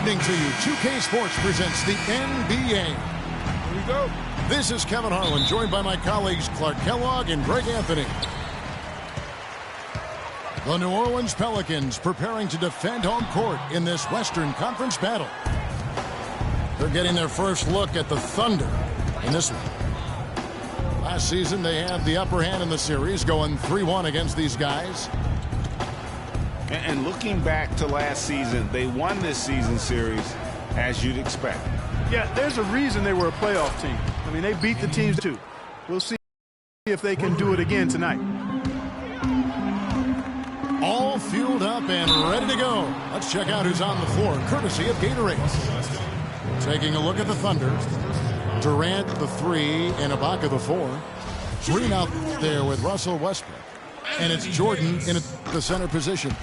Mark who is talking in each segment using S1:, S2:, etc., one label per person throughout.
S1: evening to you. 2K Sports presents the NBA.
S2: Here we go.
S1: This is Kevin Harlan, joined by my colleagues Clark Kellogg and Greg Anthony. The New Orleans Pelicans preparing to defend home court in this Western Conference battle. They're getting their first look at the Thunder in this one. Last season, they had the upper hand in the series, going 3-1 against these guys.
S2: And looking back to last season, they won this season series as you'd expect.
S3: Yeah, there's a reason they were a playoff team. I mean, they beat the teams too. We'll see if they can do it again tonight.
S1: All fueled up and ready to go. Let's check out who's on the floor, courtesy of Gatorade. Taking a look at the Thunder. Durant, the 3, and Ibaka, the 4. Green out there with Russell Westbrook. And it's Jordan in the center position.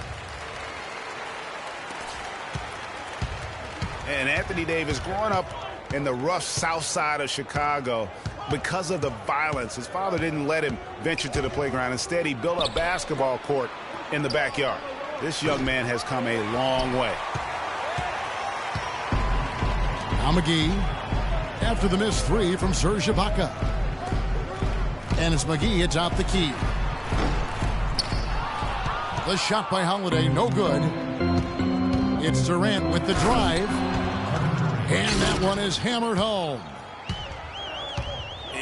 S2: And Anthony Davis, growing up in the rough south side of Chicago, because of the violence, his father didn't let him venture to the playground. Instead, he built a basketball court in the backyard. This young man has come a long way.
S1: Now McGee, after the missed 3 from Serge Ibaka. And it's McGee atop the key. The shot by Holiday, no good. It's Durant with the drive. And that one is hammered home.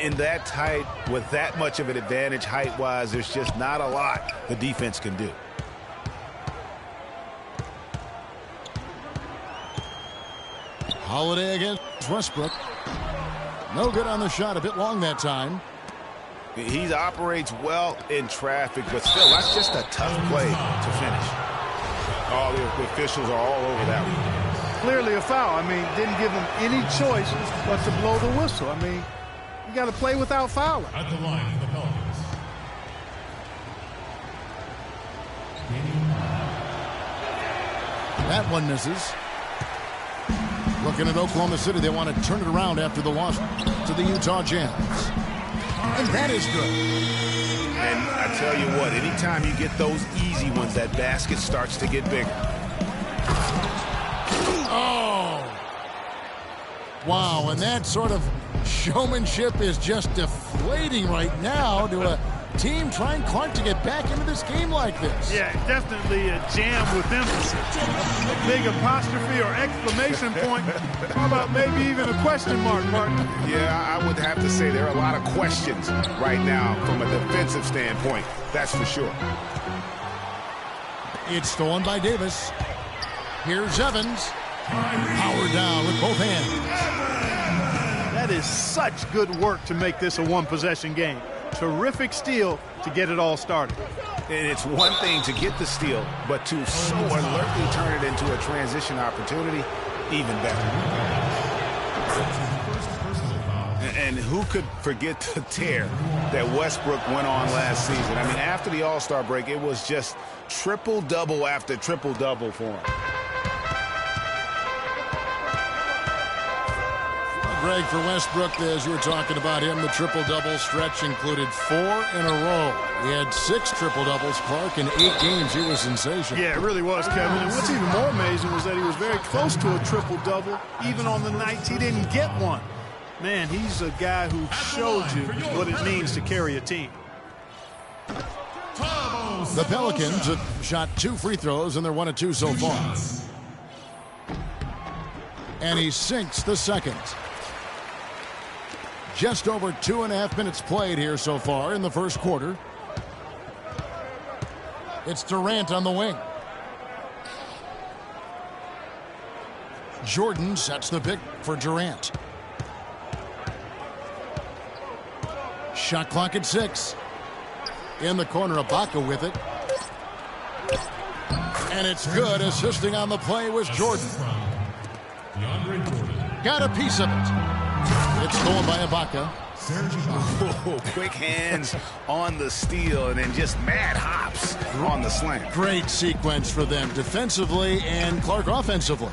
S2: In that tight, with that much of an advantage height-wise, there's just not a lot the defense can do.
S1: Holiday against Westbrook. No good on the shot, a bit long that time.
S2: He operates well in traffic, but still, that's just a tough play to finish. Oh, the officials are all over that one.
S3: Clearly a foul. I mean, didn't give him any choice but to blow the whistle. I mean, you got to play without fouling.
S4: At the line, the Pelicans.
S1: That one misses. Looking at Oklahoma City, they want to turn it around after the loss to the Utah Jazz. And that is good.
S2: And I tell you what, anytime you get those easy ones, that basket starts to get bigger.
S1: Oh! Wow, and that sort of showmanship is just deflating right now to a team trying, Clark, to get back into this game like this.
S3: Yeah, definitely a jam with emphasis. A big apostrophe or exclamation point. How about maybe even a question mark, Martin?
S2: Yeah, I would have to say there are a lot of questions right now from a defensive standpoint. That's for sure.
S1: It's stolen by Davis. Here's Evans. Power down with both hands.
S3: That is such good work to make this a one-possession game. Terrific steal to get it all started.
S2: And it's one thing to get the steal, but to so alertly turn it into a transition opportunity, even better. And who could forget the tear that Westbrook went on last season? I mean, after the All-Star break, it was just triple-double after triple-double for him.
S1: Greg, for Westbrook, as you were talking about him, the triple-double stretch included 4 in a row. He had 6 triple-doubles, Clark, in 8 games. He was sensational.
S3: Yeah, it really was, Kevin. And what's even more amazing was that he was very close to a triple-double, even on the nights he didn't get one. Man, he's a guy who showed you what it means to carry a team.
S1: The Pelicans have shot 2 free throws, and they're 1 of 2 so far. And he sinks the second. Just over 2.5 minutes played here so far in the first quarter. It's Durant on the wing. Jordan sets the pick for Durant. Shot clock at 6. In the corner, Ibaka with it. And it's good. Assisting on the play was Jordan. Got a piece of it. It's stolen by Ibaka.
S2: Oh, quick hands on the steal and then just mad hops on the slam.
S1: Great sequence for them defensively and Clark offensively.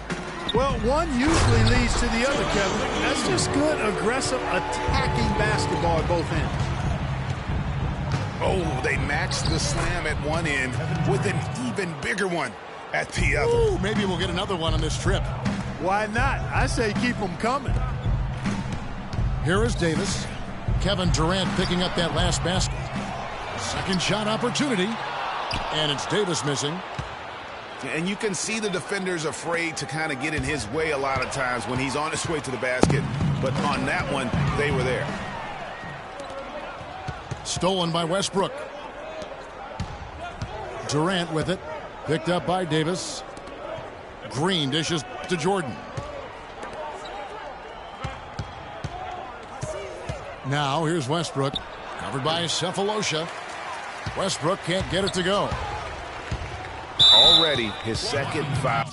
S3: Well, one usually leads to the other, Kevin. That's just good, aggressive, attacking basketball at both ends.
S2: Oh, they matched the slam at one end with an even bigger one at the other.
S1: Ooh, maybe we'll get another one on this trip.
S3: Why not? I say keep them coming.
S1: Here is Davis. Kevin Durant picking up that last basket. Second shot opportunity. And it's Davis missing.
S2: And you can see the defenders afraid to kind of get in his way a lot of times when he's on his way to the basket. But on that one, they were there.
S1: Stolen by Westbrook. Durant with it. Picked up by Davis. Green dishes to Jordan. Now here's Westbrook. Covered by Cephalosha. Westbrook can't get it to go.
S2: Already his second foul.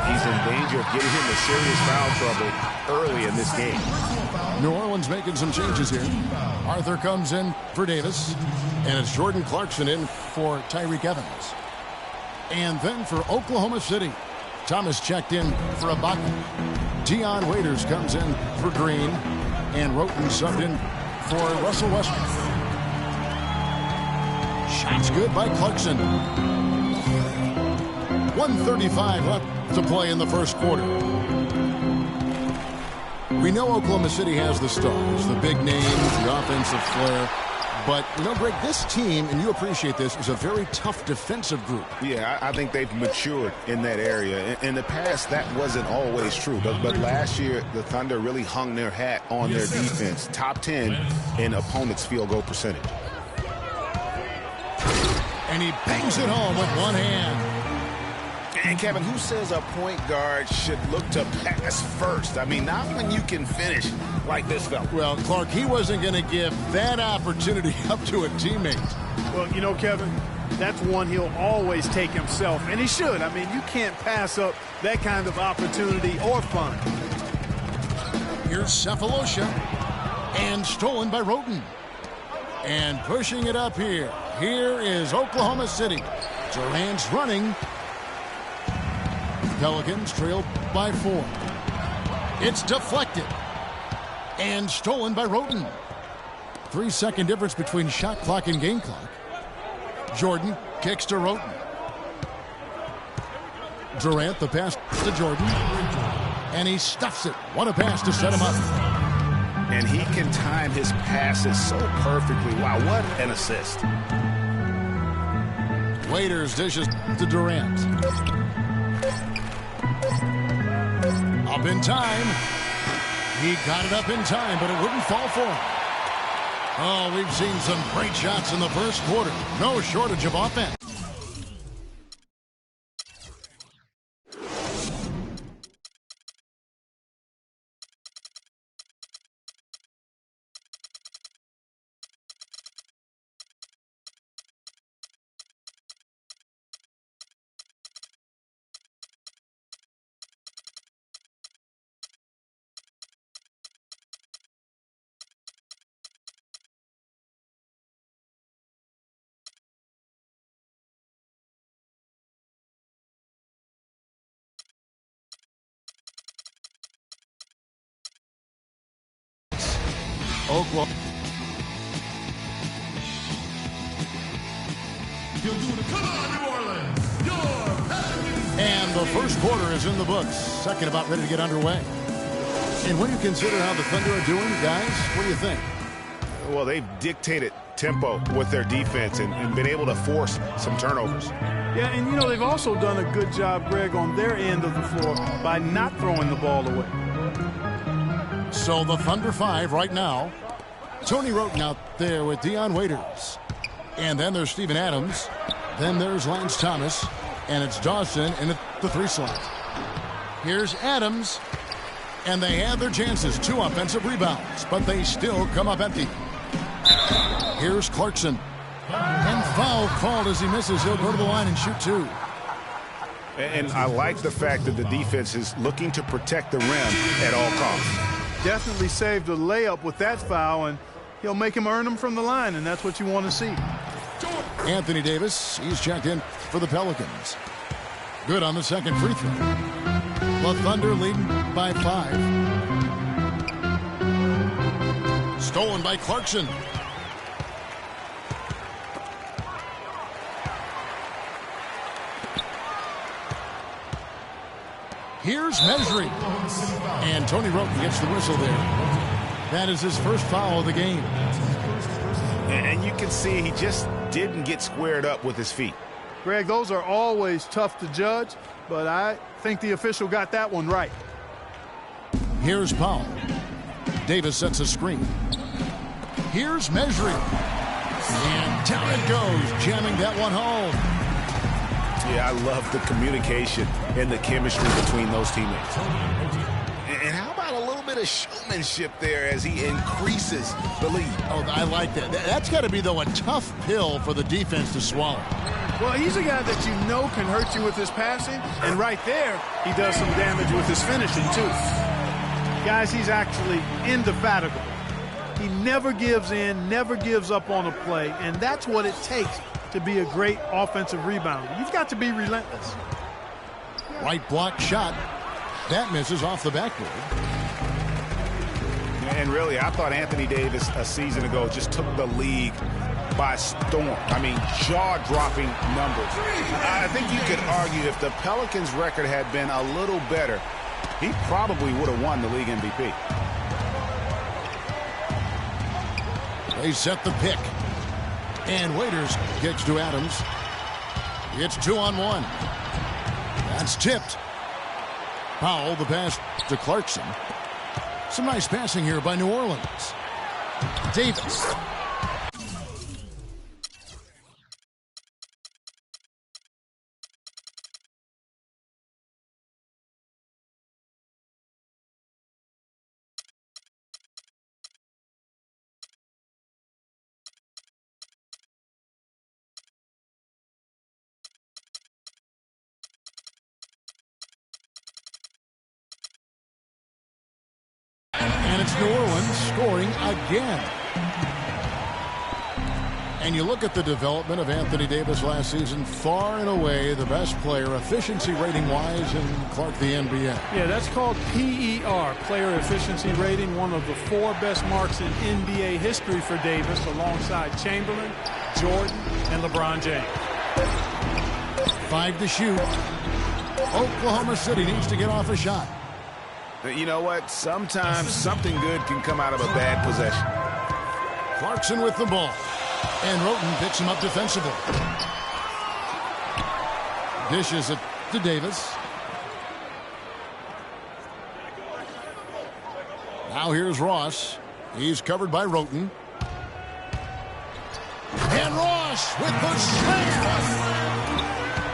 S2: He's in danger of getting into serious foul trouble early in this game.
S1: New Orleans making some changes here. Arthur comes in for Davis. And it's Jordan Clarkson in for Tyreke Evans. And then for Oklahoma City, Thomas checked in for Ibaka. Dion Waiters comes in for Green. And Roten subbed in for Russell Westbrook. Shots good by Clarkson. 1:35 left to play in the first quarter. We know Oklahoma City has the stars, the big names, the offensive flair. But, you know, Greg, this team, and you appreciate this, is a very tough defensive group.
S2: Yeah, I think they've matured in that area. In the past, that wasn't always true. But last year, the Thunder really hung their hat on their defense. Top 10 in opponents' field goal percentage.
S1: And he bangs it home with one hand.
S2: And Kevin, who says a point guard should look to pass first? I mean, not when you can finish like this fella.
S1: Well, Clark, he wasn't going to give that opportunity up to a teammate.
S3: Well, you know, Kevin, that's one he'll always take himself, and he should. I mean, you can't pass up that kind of opportunity or fun.
S1: Here's Cephalosha, and stolen by Roten. And pushing it up here. Here is Oklahoma City. Durant's running. Pelicans trail by 4. It's deflected. And stolen by Roten. 3-second difference between shot clock and game clock. Jordan kicks to Roten. Durant, the pass to Jordan. And he stuffs it. What a pass to set him up.
S2: And he can time his passes so perfectly. Wow, what an assist.
S1: Waiters dishes to Durant. Up in time. He got it up in time, but it wouldn't fall for him. Oh, we've seen some great shots in the first quarter. No shortage of offense. Oklahoma.
S4: Come on, New Orleans.
S1: And the first quarter is in the books. Second about ready to get underway. And when you consider how the Thunder are doing, guys, what do you think?
S2: Well, they've dictated tempo with their defense and been able to force some turnovers.
S3: Yeah, and, you know, they've also done a good job, Greg, on their end of the floor by not throwing the ball away.
S1: So the Thunder 5 right now. Tony Roten out there with Dion Waiters. And then there's Steven Adams. Then there's Lance Thomas. And it's Dawson in the 3 slot. Here's Adams. And they have their chances. 2 offensive rebounds. But they still come up empty. Here's Clarkson. And foul called as he misses. He'll go to the line and shoot 2.
S2: And I like the fact that the defense is looking to protect the rim at all costs.
S3: Definitely saved a layup with that foul, and he'll make him earn them from the line, and that's what you want to see.
S1: Anthony Davis, he's checked in for the Pelicans. Good on the second free throw. The Thunder leading by 5. Stolen by Clarkson. Here's measuring. And Tony Roten gets the whistle there. That is his first foul of the game.
S2: And you can see he just didn't get squared up with his feet.
S3: Greg, those are always tough to judge, but I think the official got that one right.
S1: Here's Powell. Davis sets a screen. Here's measuring. And down it goes, jamming that one home.
S2: Yeah, I love the communication and the chemistry between those teammates. And how about a little bit of showmanship there as he increases the lead?
S1: Oh, I like that. That's got to be, though, a tough pill for the defense to swallow.
S3: Well, he's a guy that you know can hurt you with his passing, and right there, he does some damage with his finishing, too. Guys, he's actually indefatigable. He never gives in, never gives up on a play, and that's what it takes to be a great offensive rebounder. You've got to be relentless.
S1: Right block shot. That misses off the backboard.
S2: And really, I thought Anthony Davis a season ago just took the league by storm. I mean, jaw-dropping numbers. I think you could argue if the Pelicans' record had been a little better, he probably would have won the league MVP.
S1: They set the pick. And Waiters gets to Adams. It's 2-on-1. That's tipped. Powell, the pass to Clarkson. Some nice passing here by New Orleans. Davis. And it's New Orleans scoring again. And you look at the development of Anthony Davis last season, far and away the best player, efficiency rating-wise, in Clark, the NBA.
S3: Yeah, that's called PER, player efficiency rating, one of the 4 best marks in NBA history for Davis, alongside Chamberlain, Jordan, and LeBron James.
S1: 5 to shoot. Oklahoma City needs to get off a shot.
S2: You know what? Sometimes something good can come out of a bad possession.
S1: Clarkson with the ball. And Roten picks him up defensively. Dishes it to Davis. Now here's Ross. He's covered by Roten. And Ross with the slam.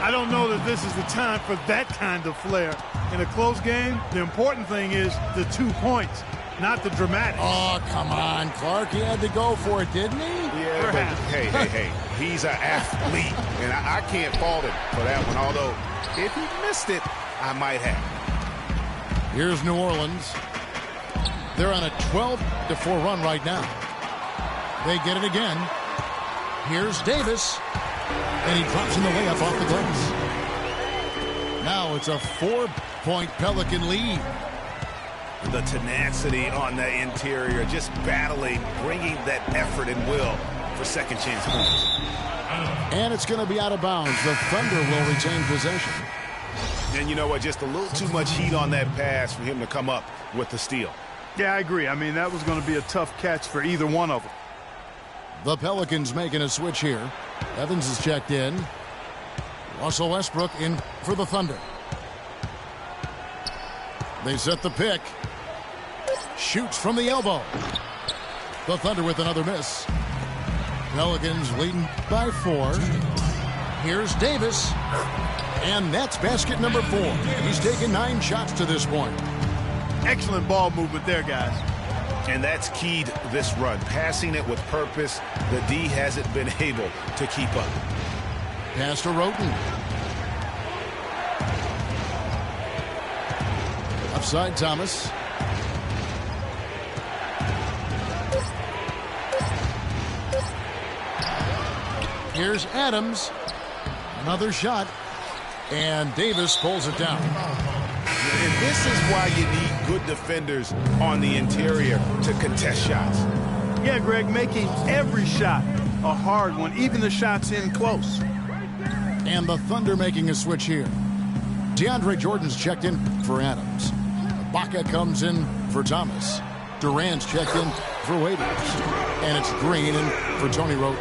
S3: I don't know that this is the time for that kind of flair. In a close game, the important thing is the 2 points, not the dramatic.
S1: Oh, come on, Clark. He had to go for it, didn't he?
S2: Yeah, but hey. He's an athlete, and I can't fault him for that one. Although, if he missed it, I might have.
S1: Here's New Orleans. They're on a 12-4 run right now. They get it again. Here's Davis. And he drops in the layup off the glass. Now it's a 4-point Pelican lead.
S2: The tenacity on the interior, just battling, bringing that effort and will for second chance points.
S1: And it's going to be out of bounds. The Thunder will retain possession.
S2: And you know what? Just a little too much heat on that pass for him to come up with the steal.
S3: Yeah, I agree. I mean, that was going to be a tough catch for either one of them.
S1: The Pelicans making a switch here. Evans is checked in. Russell Westbrook in for the Thunder. They set the pick. Shoots from the elbow. The Thunder with another miss. Pelicans leading by 4. Here's Davis. And that's basket number 4. He's taken 9 shots to this point.
S3: Excellent ball movement there, guys.
S2: And that's keyed this run. Passing it with purpose. The D hasn't been able to keep up.
S1: Pass to Roten. Upside Thomas. Here's Adams. Another shot. And Davis pulls it down.
S2: And this is why you need good defenders on the interior to contest shots.
S3: Yeah, Greg, making every shot a hard one, even the shots in close.
S1: And the Thunder making a switch here. DeAndre Jordan's checked in for Adams. Ibaka comes in for Thomas. Durant's checked in for Waiters. And it's Green in for Tony Wrote.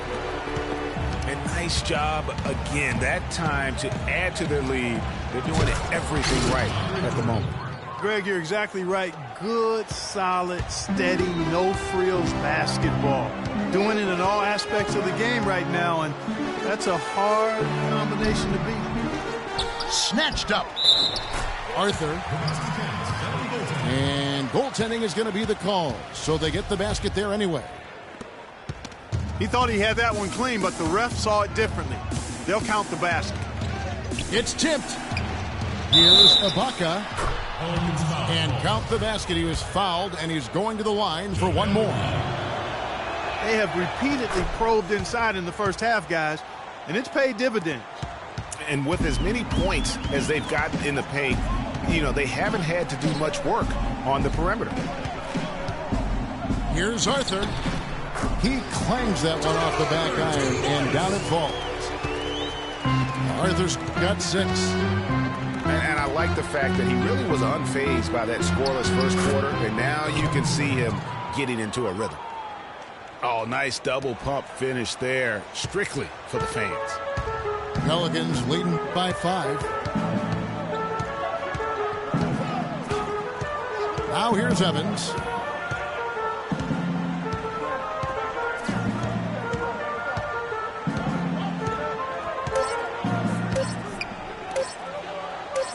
S2: And nice job again that time to add to their lead. They're doing everything right at the moment.
S3: Greg, you're exactly right. Good, solid, steady, no-frills basketball. Doing it in all aspects of the game right now, and that's a hard combination to beat.
S1: Snatched up. Arthur. And goaltending is going to be the call, so they get the basket there anyway.
S3: He thought he had that one clean, but the ref saw it differently. They'll count the basket.
S1: It's tipped. Here's Ibaka. And count the basket. He was fouled, and he's going to the line for one more.
S3: They have repeatedly probed inside in the first half, guys, and it's paid dividends.
S2: And with as many points as they've gotten in the paint, you know, they haven't had to do much work on the perimeter.
S1: Here's Arthur. He clangs that one off the back iron, and down it falls. Arthur's got 6.
S2: And I like the fact that he really was unfazed by that scoreless first quarter, and now you can see him getting into a rhythm. Oh, nice double pump finish there, strictly for the fans.
S1: Pelicans leading by 5. Now here's Evans.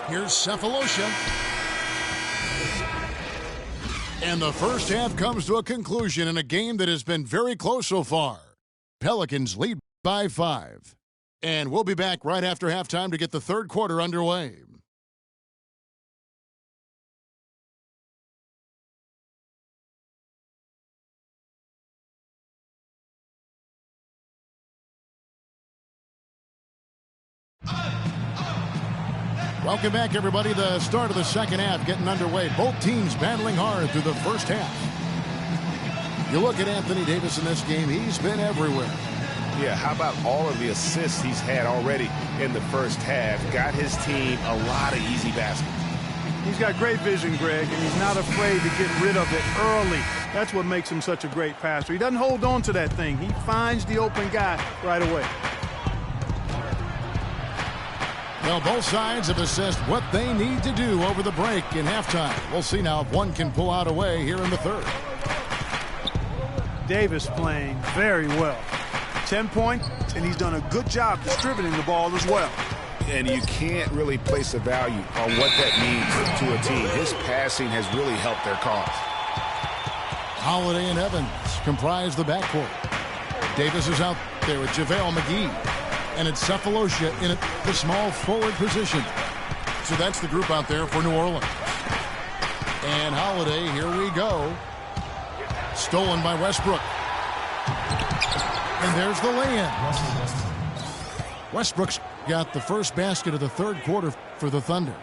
S1: Here's Cephalosha. And the first half comes to a conclusion in a game that has been very close so far. Pelicans lead by 5. And we'll be back right after halftime to get the third quarter underway. Welcome back, everybody. The start of the second half getting underway. Both teams battling hard through the first half. You look at Anthony Davis in this game, he's been everywhere.
S2: Yeah, how about all of the assists he's had already in the first half? Got his team a lot of easy baskets.
S3: He's got great vision, Greg, and he's not afraid to get rid of it early. That's what makes him such a great passer. He doesn't hold on to that thing. He finds the open guy right away.
S1: Well, both sides have assessed what they need to do over the break in halftime. We'll see now if one can pull out a way here in the third.
S3: Davis playing very well. 10 points, and he's done a good job distributing the ball as well.
S2: And you can't really place a value on what that means to a team. His passing has really helped their cause.
S1: Holiday and Evans comprise the backcourt. Davis is out there with JaVale McGee. And it's Cephalosha in the small forward position. So that's the group out there for New Orleans. And Holiday, here we go. Stolen by Westbrook. And there's the lay-in. Westbrook's got the first basket of the third quarter for the Thunder.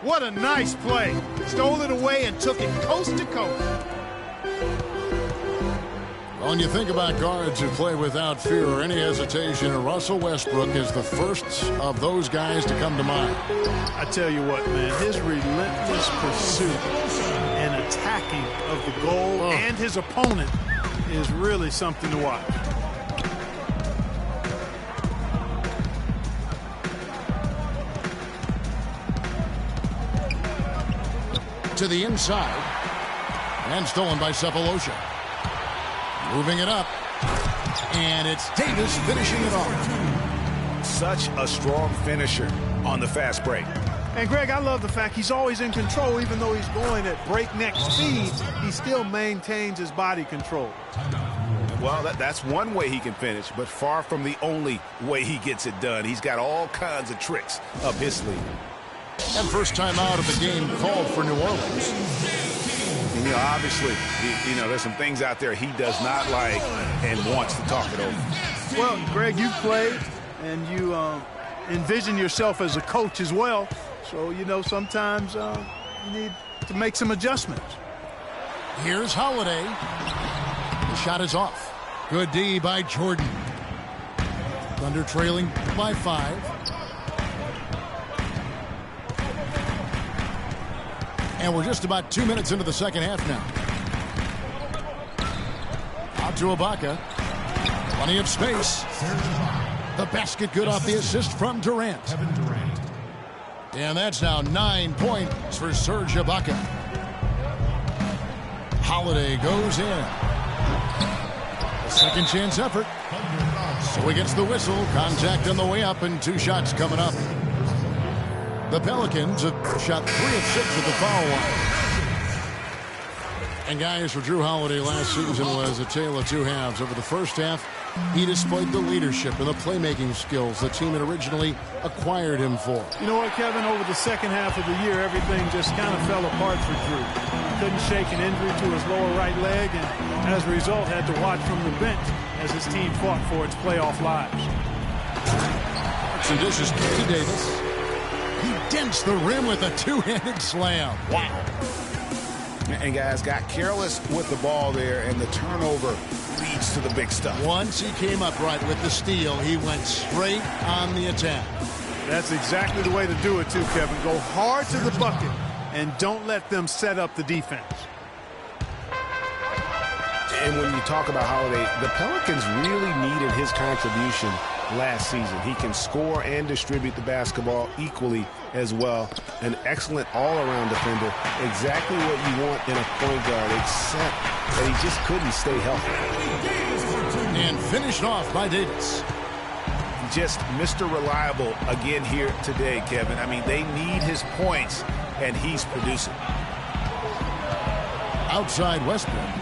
S3: What a nice play. Stole it away and took it coast to coast.
S1: When you think about guards who play without fear or any hesitation, Russell Westbrook is the first of those guys to come to mind.
S3: I tell you what, man, his relentless pursuit and attacking of the goal and his opponent is really something to watch.
S1: To the inside. And stolen by Cephalosha. Moving it up. And it's Davis finishing it off.
S2: Such a strong finisher on the fast break.
S3: And, Greg, I love the fact he's always in control. Even though he's going at breakneck speed, he still maintains his body control.
S2: Well, that's one way he can finish, but far from the only way he gets it done. He's got all kinds of tricks up his sleeve.
S1: And first time out of the game called for New Orleans.
S2: You know, obviously, you know, there's some things out there he does not like and wants to talk it over.
S3: Well, Greg, you played, and you envision yourself as a coach as well. So, you know, sometimes you need to make some adjustments.
S1: Here's Holiday. The shot is off. Good D by Jordan. Thunder trailing by 5. And we're just about 2 minutes into the second half now. Out to Ibaka. Plenty of space. The basket good off the assist from Durant. And that's now 9 points for Serge Ibaka. Holiday goes in. A second chance effort. So he gets the whistle. Contact on the way up and 2 shots coming up. The Pelicans have shot 3 of 6 at the foul line. And guys, for Drew Holiday last season was a tale of 2 halves. Over the first half, he displayed the leadership and the playmaking skills the team had originally acquired him for.
S3: You know what, Kevin? Over the second half of the year, everything just kind of fell apart for Drew. He couldn't shake an injury to his lower right leg, and as a result, had to watch from the bench as his team fought for its playoff lives.
S1: And this is Kenny Davis. He dents the rim with a 2-handed slam. Wow.
S2: And guys got careless with the ball there, and the turnover leads to the big stuff.
S1: Once he came upright with the steal, he went straight on the attack.
S3: That's exactly the way to do it too, Kevin. Go hard to the bucket and don't let them set up the defense.
S2: And when you talk about Holiday, the Pelicans really needed his contribution last season. He can score and distribute the basketball equally as well. An excellent all-around defender. Exactly what you want in a point guard, except that he just couldn't stay healthy.
S1: And finished off by Davis.
S2: Just Mr. Reliable again here today, Kevin. I mean, they need his points, and he's producing.
S1: Outside Westbrook.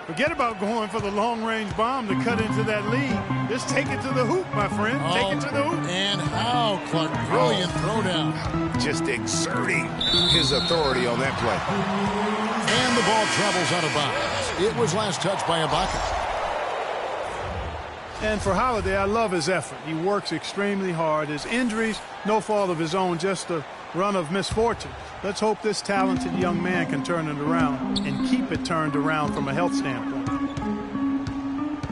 S3: Forget about going for the long-range bomb to cut into that lead. Just take it to the hoop, my friend. Take it to the hoop.
S1: And how, Clark. Brilliant throwdown.
S2: Just exerting his authority on that play.
S1: And the ball travels out of bounds. It was last touched by Ibaka.
S3: And for Holiday, I love his effort. He works extremely hard. His injuries, no fault of his own, just a run of misfortune. Let's hope this talented young man can turn it around and keep it turned around from a health standpoint.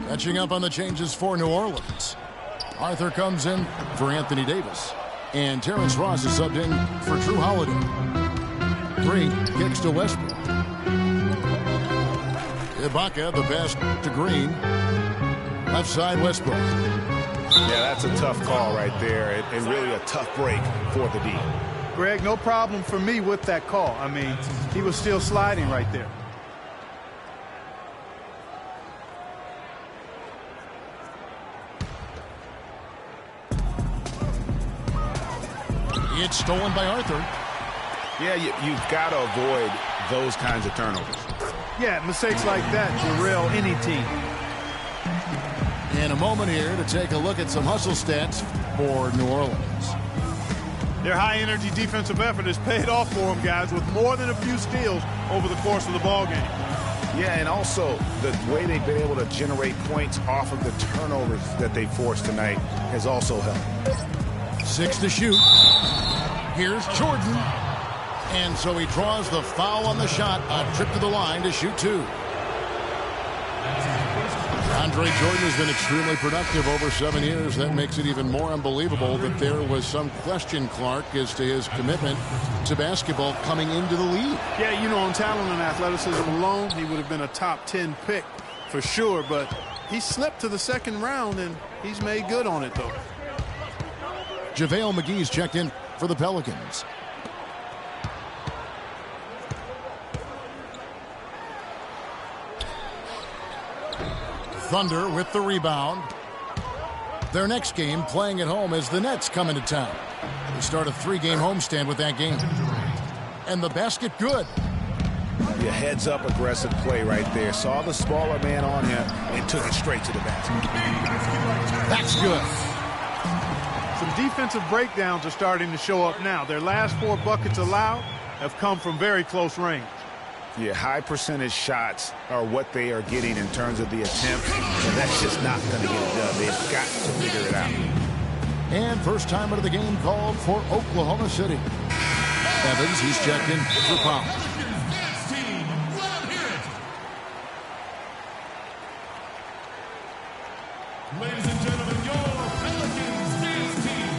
S1: Catching up on the changes for New Orleans. Arthur comes in for Anthony Davis. And Terrence Ross is subbed in for Drew Holiday. 3 kicks to Westbrook. Ibaka, the pass to Green. Left side, Westbrook.
S2: Yeah, that's a tough call right there, and really a tough break for the D.
S3: Greg, no problem for me with that call. I mean, he was still sliding right there.
S1: It's stolen by Arthur.
S2: Yeah, you've got to avoid those kinds of turnovers.
S3: Yeah, mistakes like that derail any team.
S1: And a moment here to take a look at some hustle stats for New Orleans.
S3: Their high-energy defensive effort has paid off for them, guys, with more than a few steals over the course of the ballgame.
S2: Yeah, and also the way they've been able to generate points off of the turnovers that they forced tonight has also helped.
S1: 6 to shoot. Here's Jordan. And so he draws the foul on the shot. A trip to the line to shoot 2. Andre Jordan has been extremely productive over 7 years. That makes it even more unbelievable that there was some question, Clark, as to his commitment to basketball coming into the league.
S3: Yeah, you know, on talent and athleticism alone, he would have been a top 10 pick for sure, but he slipped to the second round, and he's made good on it, though.
S1: JaVale McGee's checked in for the Pelicans. Thunder with the rebound. Their next game playing at home as the Nets come into town. They start a 3-game homestand with that game. And the basket good.
S2: Yeah, heads-up aggressive play right there. Saw the smaller man on him and took it straight to the basket.
S1: That's good.
S3: Some defensive breakdowns are starting to show up now. Their last 4 buckets allowed have come from very close range.
S2: Yeah, high percentage shots are what they are getting in terms of the attempt, and that's just not going to get it done. They've got to figure it out.
S1: And first time out of the game called for Oklahoma City. Evans, he's checked in for foul.
S4: Ladies and gentlemen, your Pelicans dance team.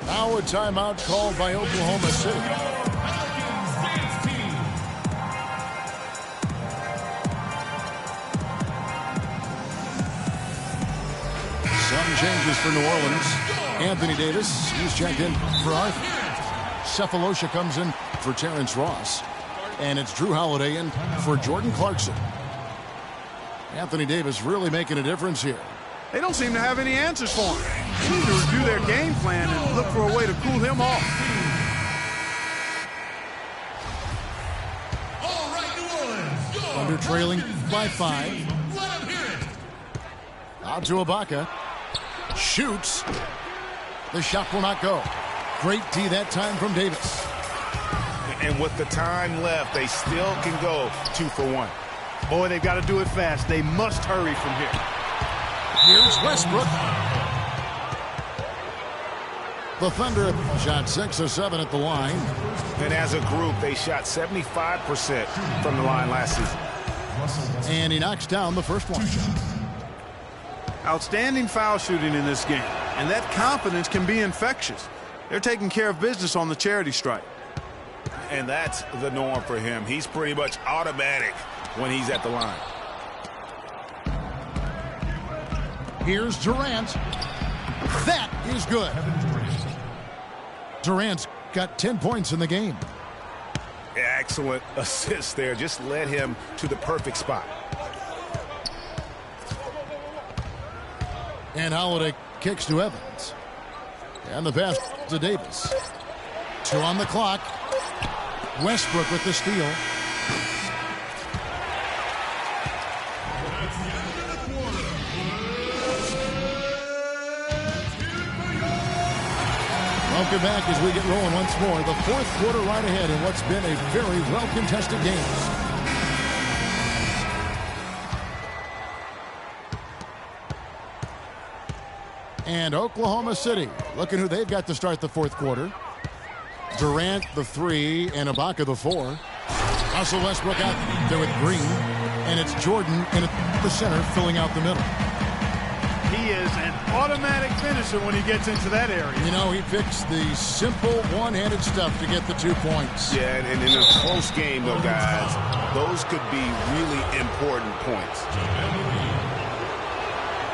S1: Now a timeout called by Oklahoma City. Some changes for New Orleans. Anthony Davis, he's checked in for Arthur. Cephalosha comes in for Terrence Ross. And it's Drew Holiday in for Jordan Clarkson. Anthony Davis really making a difference here.
S3: They don't seem to have any answers for him. They need to review their game plan and look for a way to cool him off.
S4: All right, New Orleans.
S1: Under trailing by 5. Out to Ibaka. Shoots. The shot will not go. Great D that time from Davis.
S2: And with the time left, they still can go 2 for 1.
S3: Boy, they've got to do it fast. They must hurry from here.
S1: Here's Westbrook. The Thunder shot 6 of 7 at the line.
S2: And as a group, they shot 75% from the line last season.
S1: And he knocks down the first one.
S3: Outstanding foul shooting in this game. And that confidence can be infectious. They're taking care of business on the charity stripe.
S2: And that's the norm for him. He's pretty much automatic when he's at the line.
S1: Here's Durant. That is good. Durant's got 10 points in the game.
S2: Excellent assist there. Just led him to the perfect spot.
S1: And Holiday kicks to Evans. And the pass to Davis. 2 on the clock. Westbrook with the steal. Welcome back as we get rolling once more. The fourth quarter right ahead in what's been a very well-contested game. And Oklahoma City, looking who they've got to start the fourth quarter. Durant, the 3, and Ibaka, the 4. Russell Westbrook out there with Green. And it's Jordan in the center filling out the middle.
S3: He is an automatic finisher when he gets into that area.
S1: You know, he picks the simple one-handed stuff to get the 2 points.
S2: Yeah, and in a close game, though, guys, those could be really important points.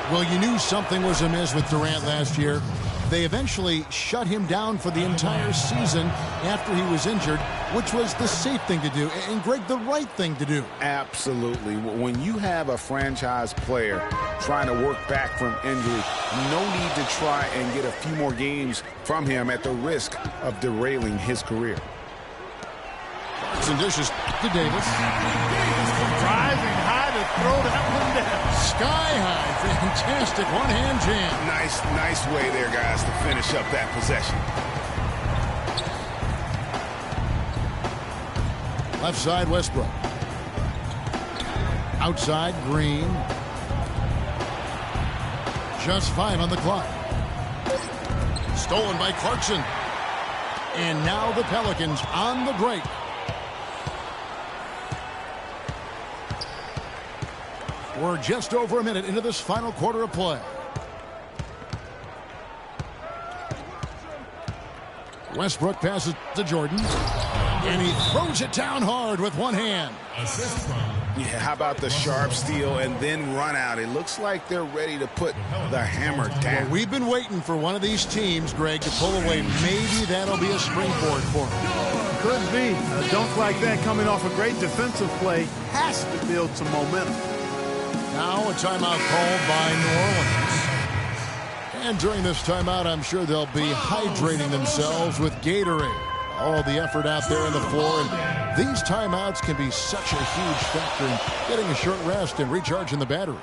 S1: Well, you knew something was amiss with Durant last year. They eventually shut him down for the entire season after he was injured, which was the safe thing to do, and, Greg, the right thing to do.
S2: Absolutely. When you have a franchise player trying to work back from injury, no need to try and get a few more games from him at the risk of derailing his career.
S1: Some dishes to Davis.
S3: Rising high to throw that one down.
S1: Sky high. Fantastic one-hand jam.
S2: Nice way there, guys, to finish up that possession.
S1: Left side, Westbrook. Outside, Green. Just 5 on the clock. Stolen by Clarkson. And now the Pelicans on the break. We're just over a minute into this final quarter of play. Westbrook passes to Jordan. And he throws it down hard with one hand.
S4: Assist from.
S2: Yeah, how about the sharp steal and then run out? It looks like they're ready to put the hammer down.
S1: Well, we've been waiting for one of these teams, Greg, to pull away. Maybe that'll be a springboard for them.
S3: Could be. A dunk like that coming off a great defensive play has to build some momentum.
S1: Now a timeout called by New Orleans. And during this timeout, I'm sure they'll be hydrating themselves with Gatorade. All the effort out there on the floor. And these timeouts can be such a huge factor in getting a short rest and recharging the battery.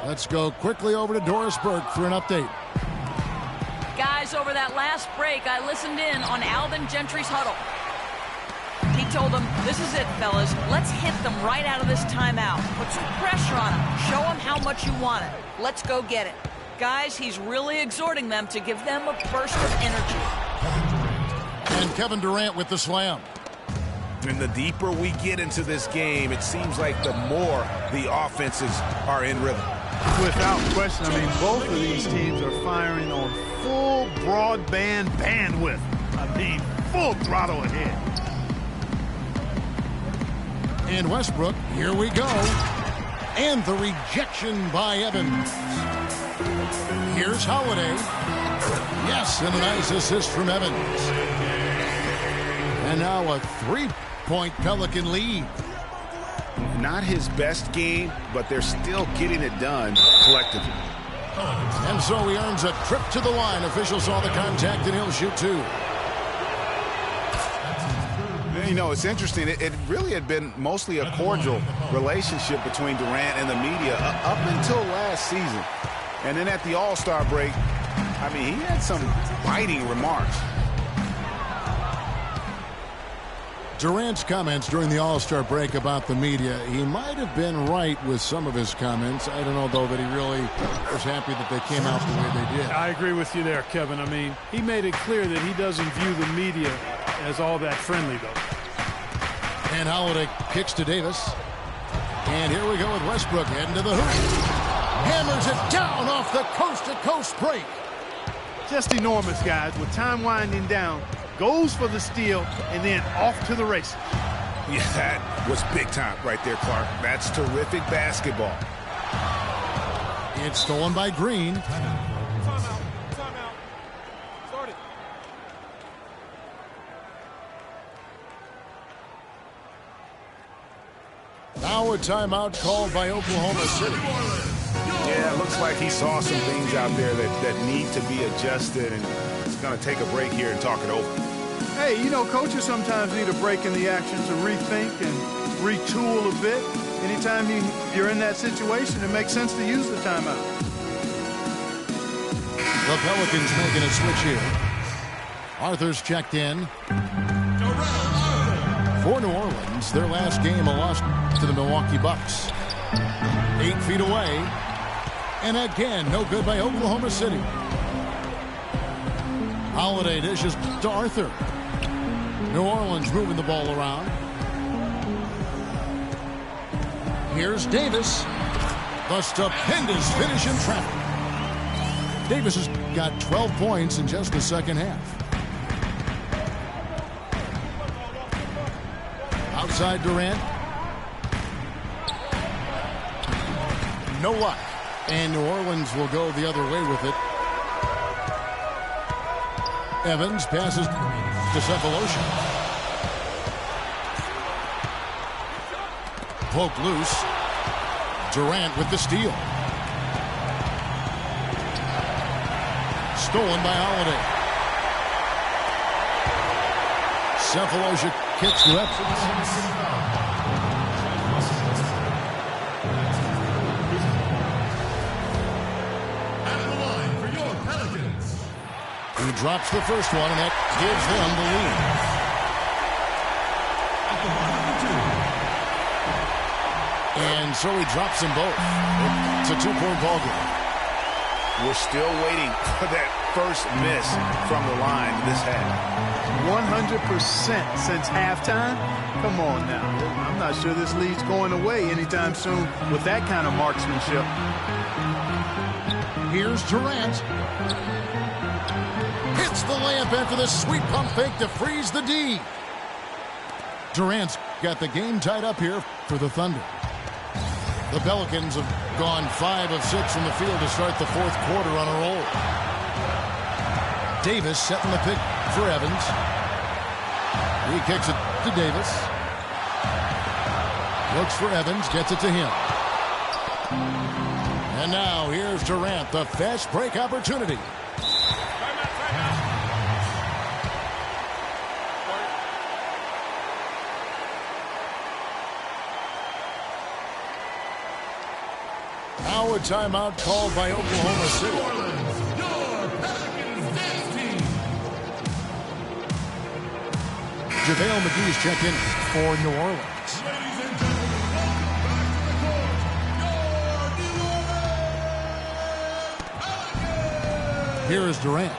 S1: Let's go quickly over to Doris Burke for an update.
S5: Guys, over that last break, I listened in on Alvin Gentry's huddle. He told them, this is it, fellas. Let's hit them right out of this timeout. Put some pressure on them. Show them how much you want it. Let's go get it. Guys, he's really exhorting them to give them a burst of energy.
S1: And Kevin Durant with the slam.
S2: And the deeper we get into this game, it seems like the more the offenses are in rhythm.
S3: Without question, I mean, both of these teams are firing on full broadband bandwidth. I mean, full throttle ahead.
S1: And Westbrook, here we go. And the rejection by Evans. Here's Holiday. Yes, and a nice assist from Evans. And now a three-point Pelican lead.
S2: Not his best game, but they're still getting it done collectively.
S1: And so he earns a trip to the line. Officials saw the contact, and he'll shoot two.
S2: You know, it's interesting. It really had been mostly a cordial relationship between Durant and the media up until last season. And then at the All-Star break, I mean, he had some biting remarks.
S1: Durant's comments during the All-Star break about the media, he might have been right with some of his comments. I don't know, though, that he really was happy that they came out the way they did.
S3: I agree with you there, Kevin. I mean, he made it clear that he doesn't view the media as all that friendly, though.
S1: And Holiday kicks to Davis. And here we go with Westbrook heading to the hoop. Hammers it down off the coast-to-coast break.
S3: Just enormous, guys. With time winding down, goes for the steal, and then off to the races.
S2: Yeah, that was big time right there, Clark. That's terrific basketball.
S1: It's stolen by Green.
S4: Timeout. Start it.
S1: Now a timeout called by Oklahoma City.
S2: Yeah, it looks like he saw some things out there that need to be adjusted, and he's going to take a break here and talk it over.
S3: Hey, you know, coaches sometimes need a break in the action to rethink and retool a bit. Anytime you're in that situation, it makes sense to use the timeout.
S1: The Pelicans making a switch here. Arthur's checked in. For New Orleans, their last game a loss to the Milwaukee Bucks. 8 feet away. And again, no good by Oklahoma City. Holiday dishes to Arthur. New Orleans moving the ball around. Here's Davis. The stupendous finish in traffic. Davis has got 12 points in just the second half. Outside Durant. No luck. And New Orleans will go the other way with it. Evans passes to Cephalosha. Poke loose. Durant with the steal. Stolen by Holiday. Cephalosha kicks to Evans. He drops the first one, and that gives them the lead. And so he drops them both. It's a two-point ball game.
S2: We're still waiting for that first miss from the line this half.
S3: 100% since halftime? Come on now. I'm not sure this lead's going away anytime soon with that kind of marksmanship.
S1: Here's Durant. Hits the layup after the sweet pump fake to freeze the D. Durant's got the game tied up here for the Thunder. The Pelicans have gone 5 of 6 from the field to start the fourth quarter on a roll. Davis setting the pick for Evans. He kicks it to Davis. Looks for Evans, gets it to him. And now here's Durant, the fast break opportunity. Now a timeout called by Oklahoma City. JaVale McGee's checked in for New Orleans. Here is Durant.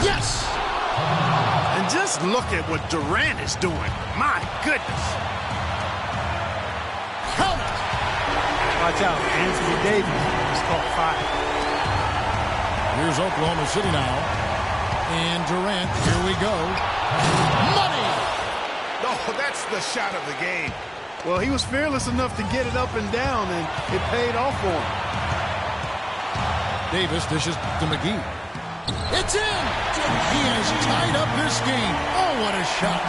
S1: Yes!
S3: And just look at what Durant is doing. My goodness.
S1: Count it!
S3: Watch out. Anthony Davis is caught fire.
S1: Here's Oklahoma City now. And Durant, here we go. Money!
S2: No, that's the shot of the game.
S3: Well, he was fearless enough to get it up and down, and it paid off for him.
S1: Davis dishes to McGee. It's in! He has tied up this game. Oh, what a shot.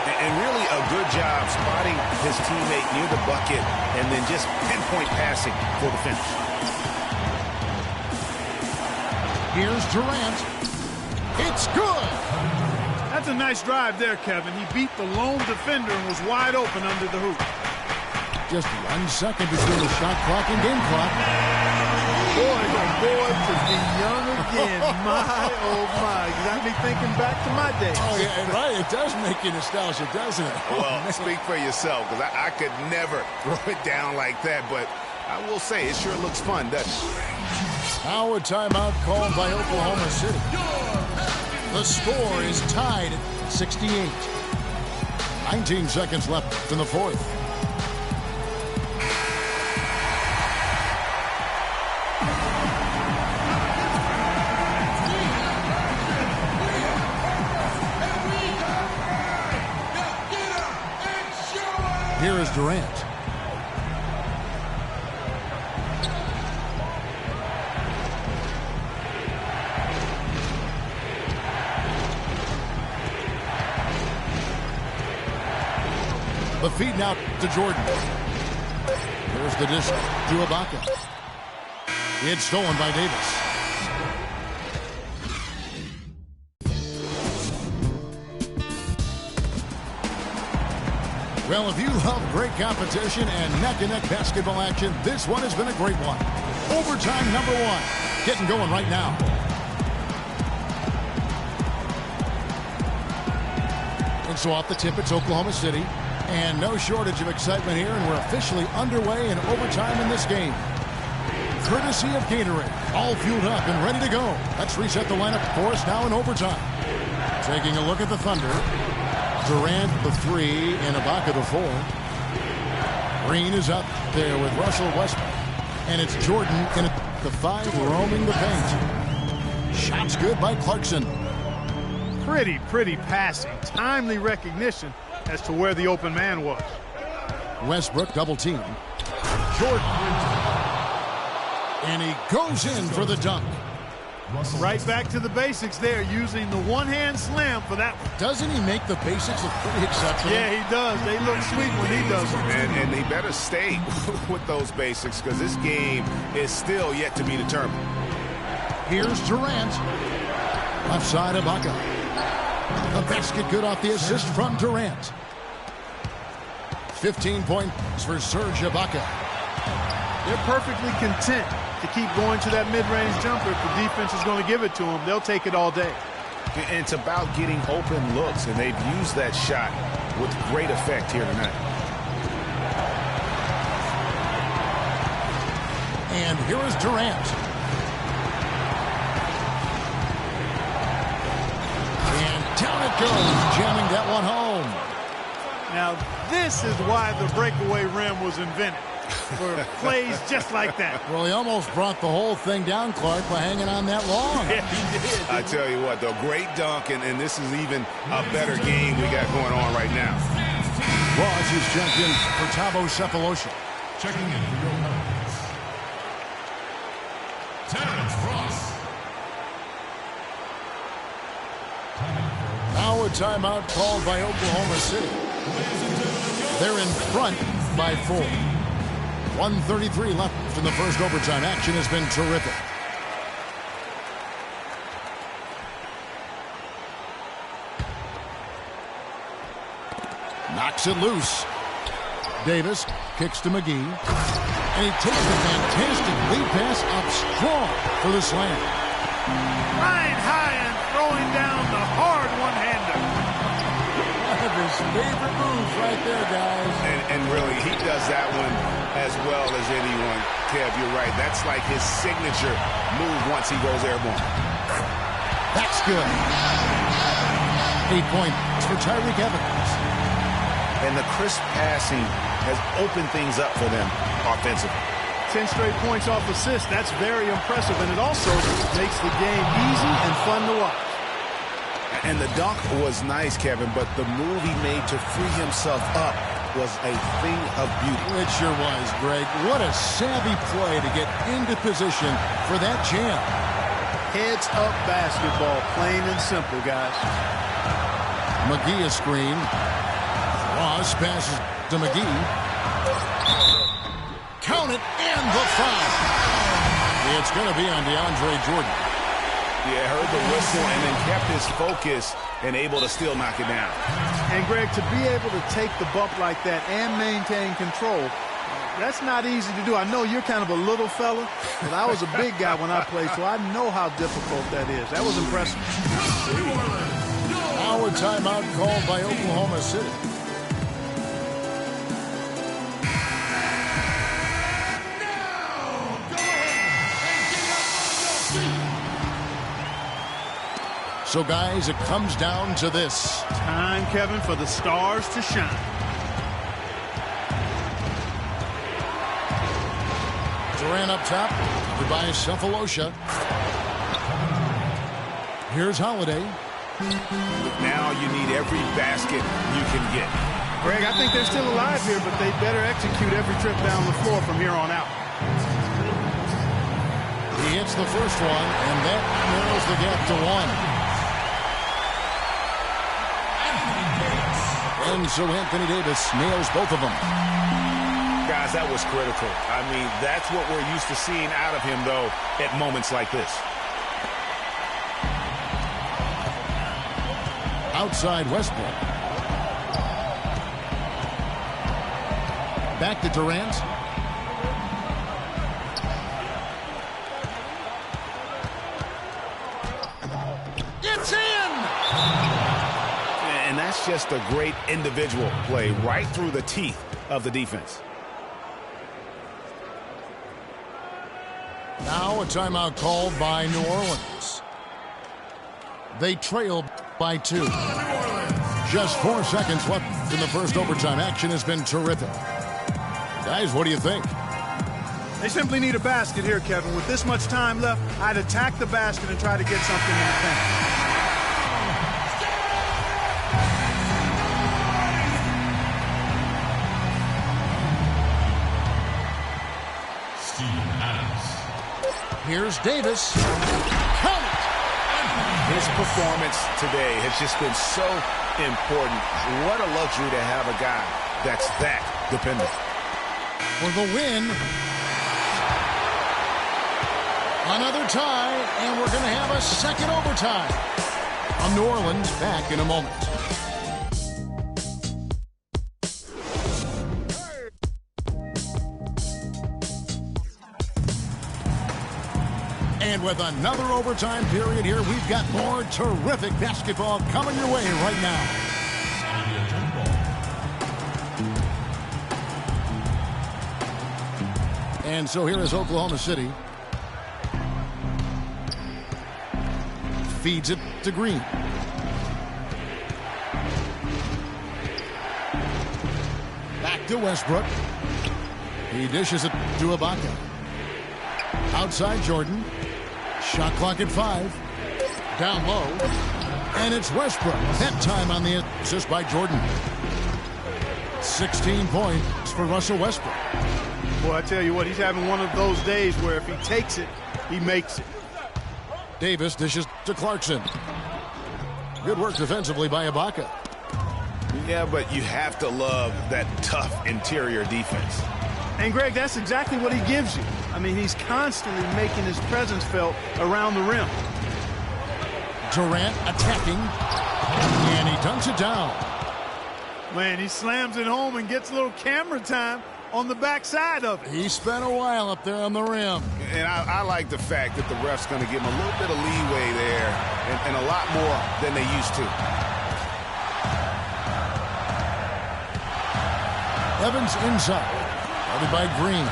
S2: And really a good job spotting his teammate near the bucket and then just pinpoint passing for the finish.
S1: Here's Durant. It's good!
S3: That's a nice drive there, Kevin. He beat the lone defender and was wide open under the hoop.
S1: Just 1 second between the shot clock and game clock.
S3: Boy, the boy to be young again. My, oh my. You got me thinking back to my days.
S1: Oh, yeah, right. It does make you nostalgic, doesn't it?
S2: Well, speak for yourself, because I could never throw it down like that, but I will say it sure looks fun, doesn't it?
S1: Now a timeout called by Oklahoma City. The score is tied at 68. 19 seconds left in the fourth. Here is Durant. The feed now to Jordan. There's the dish to Ibaka. It's stolen by Davis. Well, if you love great competition and neck-and-neck basketball action, this one has been a great one. Overtime number 1. Getting going right now. And so off the tip, it's Oklahoma City. And no shortage of excitement here, and we're officially underway in overtime in this game. Courtesy of Gatorade, all fueled up and ready to go. Let's reset the lineup for us now in overtime. Taking a look at the Thunder. Durant the 3 and Ibaka the 4. Green is up there with Russell Westbrook. And it's Jordan in the 5 roaming the paint. Shots good by Clarkson.
S3: Pretty passing. Timely recognition as to where the open man was.
S1: Westbrook double team. Jordan. And he goes in for the dunk.
S3: Right back to the basics there, using the one-hand slam for that one.
S1: Doesn't he make the basics look pretty exceptional?
S3: Yeah, he does. They look sweet when he does them.
S2: And he better stay with those basics, because this game is still yet to be determined.
S1: Here's Durant. Left side of Ibaka. The basket good off the assist from Durant. 15 points for Serge Ibaka.
S3: They're perfectly content to keep going to that mid-range jumper. If the defense is going to give it to them, they'll take it all day.
S2: And it's about getting open looks, and they've used that shot with great effect here tonight.
S1: And here is Durant. And down it goes, jamming that one home.
S3: Now, this is why the breakaway rim was invented. for plays just like that.
S1: Well, he almost brought the whole thing down, Clark, by hanging on that long.
S3: Yeah, he did.
S2: I tell you what, though, great dunk, and this is even a better game we got going on right now.
S1: Ross is checked in for Thabo Sefolosha.
S4: Checking in for your Pelicans, Terrence Ross.
S1: Now a timeout called by Oklahoma City. They're in front by 4. 1:33 left in the first overtime. Action has been terrific. Knocks it loose. Davis kicks to McGee. And he takes the fantastic lead pass up strong for the slam.
S3: Flying high and throwing down the hard one-hander.
S1: One of his favorite moves right there, guys.
S2: And really, he does that one as well as anyone. Kev, you're right. That's like his signature move once he goes airborne.
S1: That's good. 8 points for Tyreke Evans.
S2: And the crisp passing has opened things up for them offensively.
S3: 10 straight points off assists. That's very impressive, and it also makes the game easy and fun to watch.
S2: And the dunk was nice, Kevin, but the move he made to free himself up was a thing of beauty.
S1: It sure was, Greg. What a savvy play to get into position for that jam.
S3: Heads-up basketball, plain and simple, guys.
S1: McGee a screen. Ross passes to McGee. Count it, and the foul. It's going to be on DeAndre Jordan.
S2: Yeah, heard the whistle and then kept his focus and able to still knock it down.
S3: And, Greg, to be able to take the bump like that and maintain control, that's not easy to do. I know you're kind of a little fella, but I was a big guy when I played, so I know how difficult that is. That was impressive.
S1: Now a timeout called by Oklahoma City. So, guys, it comes down to this.
S3: Time, Kevin, for the stars to shine.
S1: Durant up top, covered by Sefolosha. Here's Holiday.
S2: Now you need every basket you can get.
S3: Greg, I think they're still alive here, but they better execute every trip down the floor from here on out.
S1: He hits the first one, and that narrows the gap to 1. And so Anthony Davis nails both of them.
S2: Guys, that was critical. I mean, that's what we're used to seeing out of him, though, at moments like this.
S1: Outside Westbrook. Back to Durant. It's in!
S2: And that's just a great individual play right through the teeth of the defense.
S1: Now a timeout called by New Orleans. They trail by 2. Just 4 seconds left in the first overtime. Action has been terrific. Guys, what do you think?
S3: They simply need a basket here, Kevin. With this much time left, I'd attack the basket and try to get something in the paint.
S1: Here's Davis. Count it!
S2: His performance today has just been so important. What a luxury to have a guy that's that dependent.
S1: For the win. Another tie, and we're going to have a second overtime. On New Orleans, back in a moment. And with another overtime period here, we've got more terrific basketball coming your way right now. And so here is Oklahoma City. Feeds it to Green. Back to Westbrook. He dishes it to Ibaka. Outside Jordan. Shot clock at 5. Down low. And it's Westbrook. That time on the assist by Jordan. 16 points for Russell Westbrook.
S3: Boy, I tell you what, he's having one of those days where if he takes it, he makes it.
S1: Davis dishes to Clarkson. Good work defensively by Ibaka.
S2: Yeah, but you have to love that tough interior defense.
S3: And, Greg, that's exactly what he gives you. I mean, he's constantly making his presence felt around the rim.
S1: Durant attacking. And he dunks it down.
S3: Man, he slams it home and gets a little camera time on the backside of it.
S1: He spent a while up there on the rim.
S2: And I like the fact that the ref's going to give him a little bit of leeway there and a lot more than they used to.
S1: Evans inside. Guarded by Green.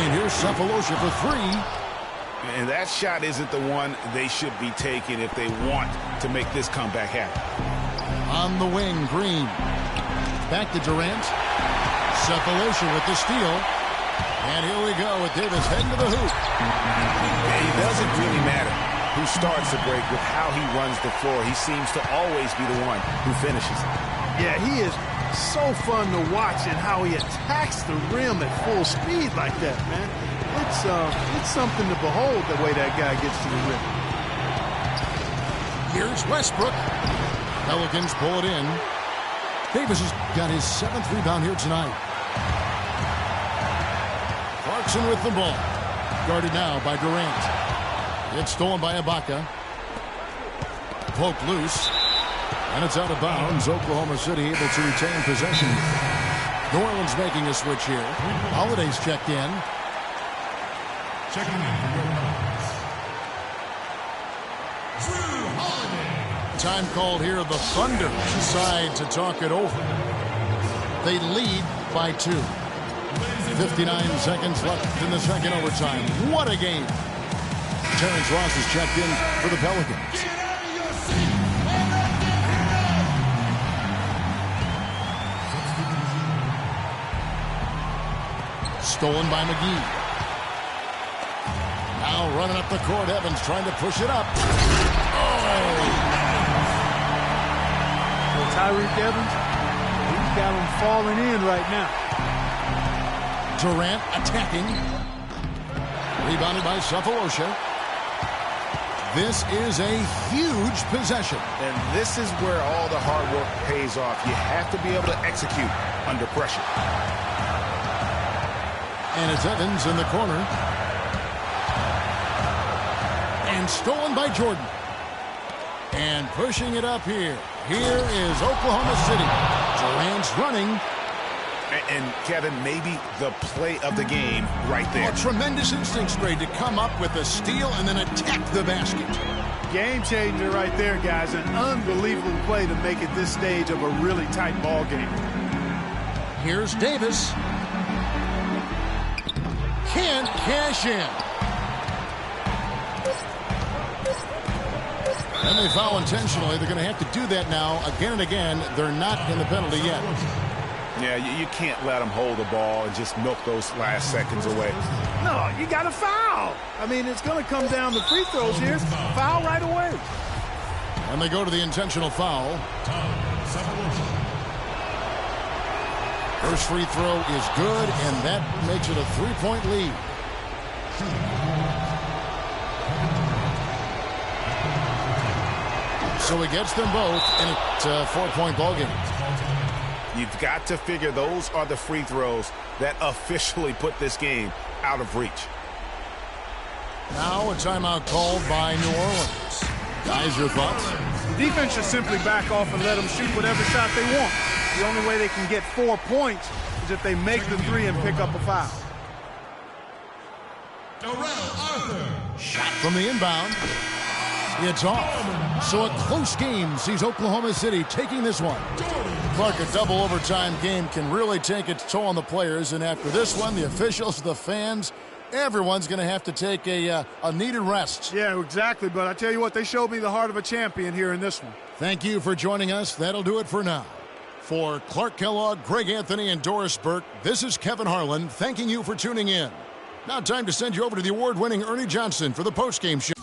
S1: And here's Cephalosha for 3.
S2: And that shot isn't the one they should be taking if they want to make this comeback happen.
S1: On the wing, Green. Back to Durant. Cephalosha with the steal. And here we go with Davis heading to the hoop.
S2: It doesn't really matter who starts the break with how he runs the floor. He seems to always be the one who finishes it.
S3: Yeah, he is so fun to watch and how he attacks the rim at full speed like that, man. It's something to behold the way that guy gets to the rim.
S1: Here's Westbrook. Pelicans pull it in. Davis has got his 7th rebound here tonight. Clarkson with the ball. Guarded now by Durant. It's stolen by Ibaka. Poked loose. And it's out of bounds. Oklahoma City able to retain possession. New Orleans making a switch here. Holiday's checked in.
S4: Checking in for your Pelicans, Drew Holiday.
S1: Time called here. The Thunder decide to talk it over. They lead by 2. 59 seconds left in the second overtime. What a game. Terrence Ross is checked in for the Pelicans. Stolen by McGee. Now running up the court. Evans trying to push it up. Oh!
S3: Well, Tyreek Evans, he's got him falling in right now.
S1: Durant attacking. Rebounded by Cephalosha. This is a huge possession.
S2: And this is where all the hard work pays off. You have to be able to execute under pressure.
S1: And it's Evans in the corner. And stolen by Jordan. And pushing it up here. Here is Oklahoma City. Durant's running.
S2: And Kevin, maybe the play of the game right there.
S1: Oh, tremendous instincts, Grade, to come up with a steal and then attack the basket.
S3: Game changer right there, guys. An unbelievable play to make it this stage of a really tight ball game.
S1: Here's Davis. Can't cash in. And they foul intentionally. They're going to have to do that now again and again. They're not in the penalty yet.
S2: Yeah, you can't let them hold the ball and just milk those last seconds away.
S3: No, you got to foul. I mean, it's going to come down to free throws here. Foul right away.
S1: And they go to the intentional foul. First free throw is good, and that makes it a 3-point lead. So he gets them both, and it's a 4-point ball game.
S2: You've got to figure those are the free throws that officially put this game out of reach.
S1: Now a timeout called by New Orleans. Guys, your thoughts?
S3: The defense should simply back off and let them shoot whatever shot they want. The only way they can get 4 points is if they make the 3 and pick up a foul.
S1: Shot from the inbound. It's off. So a close game sees Oklahoma City taking this one. Clark, a double overtime game can really take its toll on the players. And after this one, the officials, the fans, everyone's going to have to take a needed rest.
S3: Yeah, exactly. But I tell you what, they showed me the heart of a champion here in this one.
S1: Thank you for joining us. That'll do it for now. For Clark Kellogg, Greg Anthony, and Doris Burke, this is Kevin Harlan thanking you for tuning in. Now time to send you over to the award-winning Ernie Johnson for the postgame show.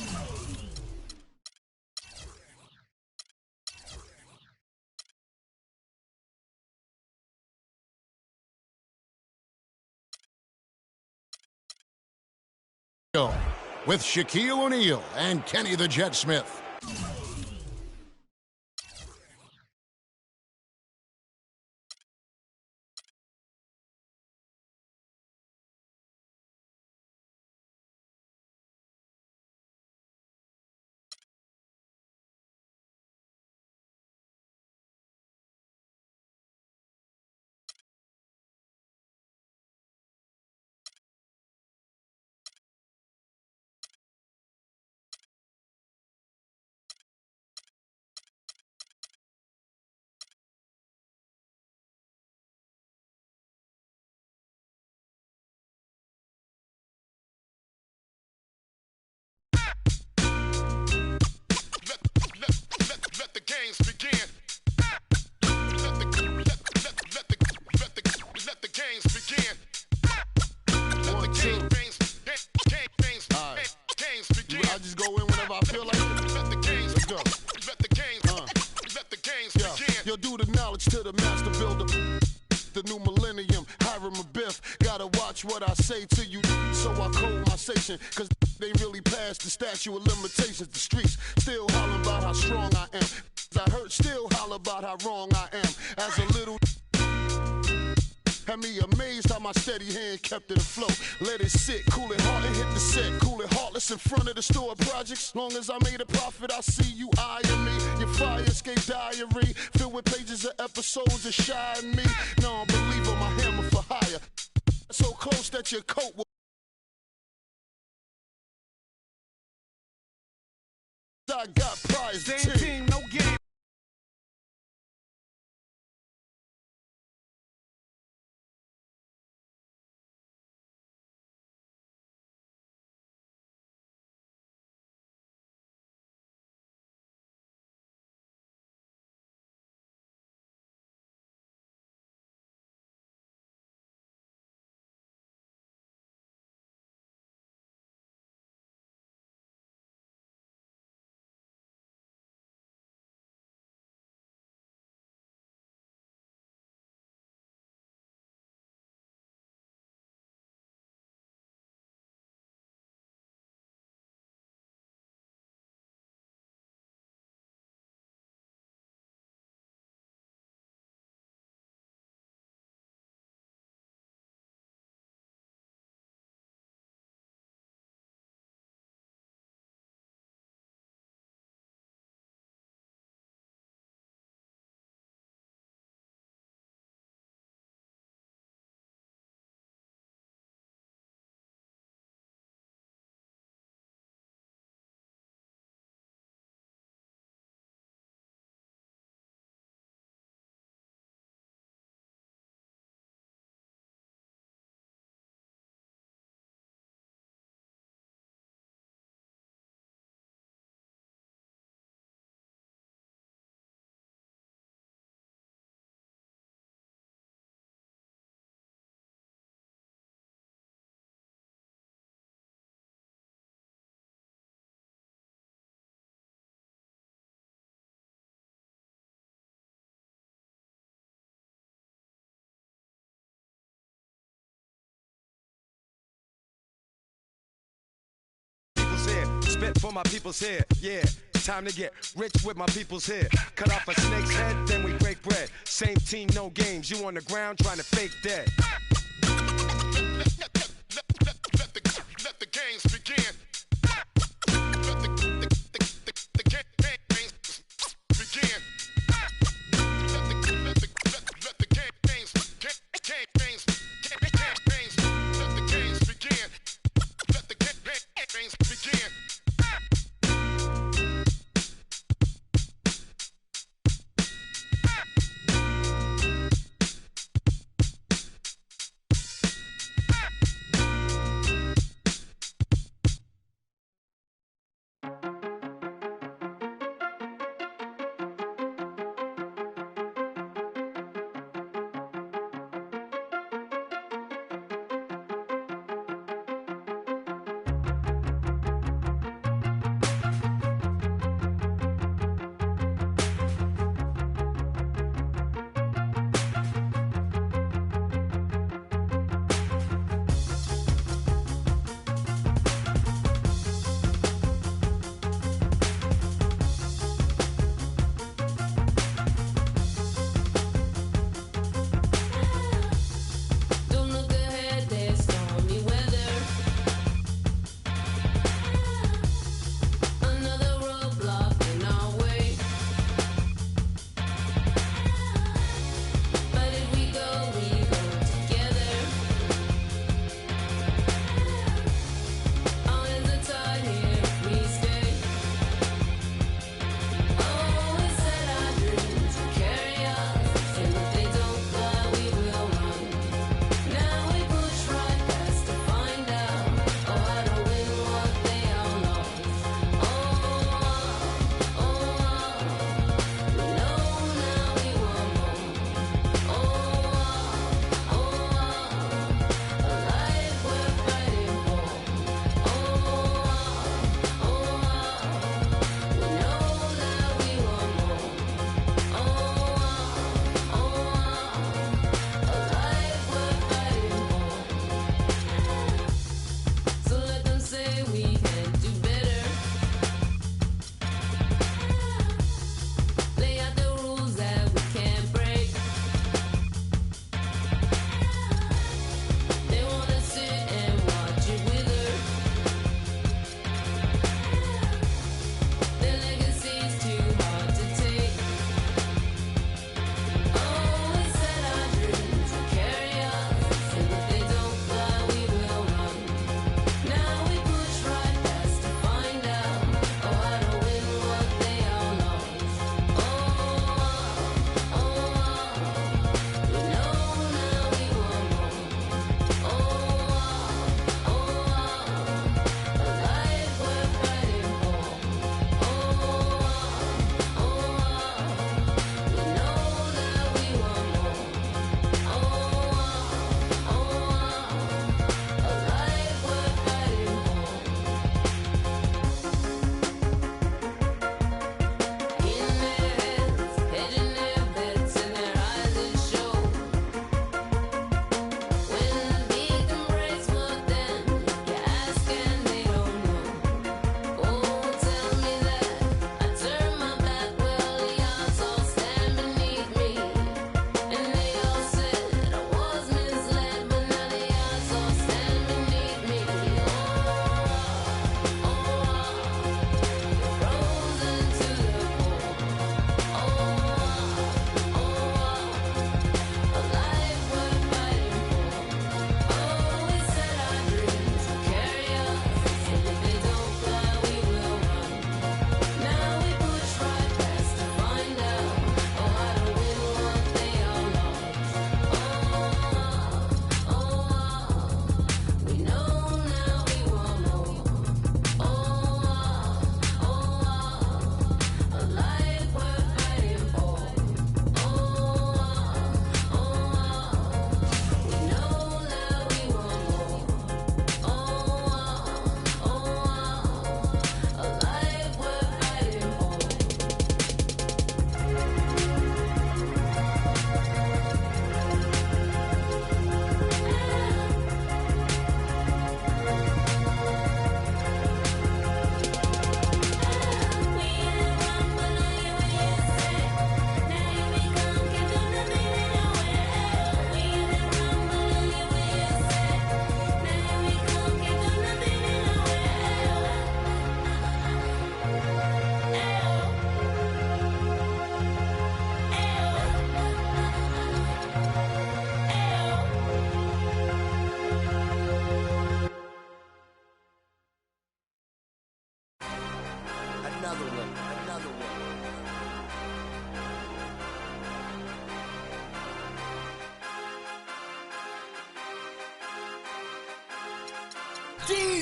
S1: With Shaquille O'Neal and Kenny the Jet Smith.
S6: Yo, do the knowledge to the master builder. The new millennium, Hiram Abiff. Gotta watch what I say to you, so I code my station. Cause they really passed the statute of limitations. The streets still hollering about how strong I am. I heard still holler about how wrong I am. As a little had me amazed how my steady hand kept it afloat. Let it sit, cool it hard and hit the set. Cool it heartless in front of the store projects. Long as I made a profit, I see you eyeing me. Your fire escape diary filled with pages of episodes of shying me. No, believer, my hammer for hire. So close that your coat will. I got prize.
S7: Same team, no game.
S8: Spit for my people's here, yeah. Time to get rich with my people's here. Cut off a snake's head, then we break bread. Same team, no games. You on the ground trying to fake dead. Let the games begin. Let the games begin. Let the games begin. Let the games begin.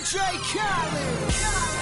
S7: DJ Khaled.